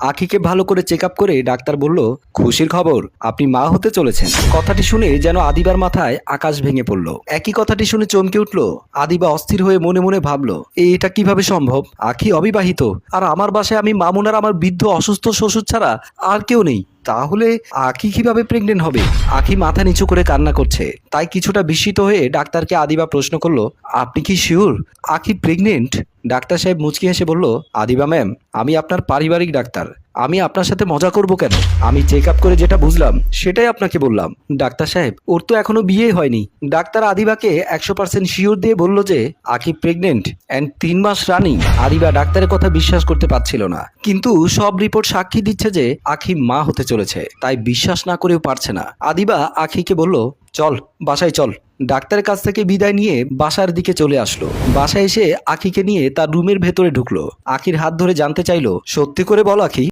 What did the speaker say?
আখিকে ভালো করে check up করে ডাক্তার বলল, খুশির খবর, আপনি মা হতে চলেছেন। কথাটি শুনে যেন আদিবার মাথায় আকাশ ভেঙে পড়ল। একই কথাটি শুনে চমকে উঠল। আদিবা অস্থির হয়ে মনে মনে ভাবল, এটা কিভাবে সম্ভব? আখি অবিবাহিত, আর আমার বাসায় আমি মামুন আর আমার বৃদ্ধ অসুস্থ শ্বশুর ছাড়া আর কেউ নেই। তাহলে আখি কিভাবে প্রেগনেন্ট হবে? আখি মাথা নিচু করে কান্না করছে। তাই কিছুটা বিস্মিত হয়ে ডাক্তারকে আদিবা প্রশ্ন করলো, আপনি কি শিওর আখি প্রেগনেন্ট? ডাক্তার সাহেব মুচকি হেসে বলল, আদিবা ম্যাম, আমি আপনার পারিবারিক ডাক্তার। আমি আপনার সাথে মজা করব কেন? আমি চেক আপ করে যেটা বুঝলাম সেটাই আপনাকে বললাম। ডাক্তার সাহেব, ওর তো এখনো বিয়ে হয়নি। ডাক্তার আদিবাকে 100% শিওর দিয়ে বলল যে আখি প্রেগনেন্ট অ্যান্ড 3 মাস রানিং। আদিবা ডাক্তারের কথা বিশ্বাস করতে পারছিল না, কিন্তু সব রিপোর্ট সাক্ষী দিচ্ছে যে আখি মা হতে চলেছে, তাই বিশ্বাস না করেও পারছে না। আদিবা আখিকে বলল, চল বাসায় চল। ডাক্তারের কাছ থেকে বিদায় নিয়ে বাসার দিকে চলে আসলো। বাসায় এসে আখিকে নিয়ে তার রুমের ভেতরে ঢুকলো। আখির হাত ধরে জানতে চাইলো, সত্যি করে বল আখি,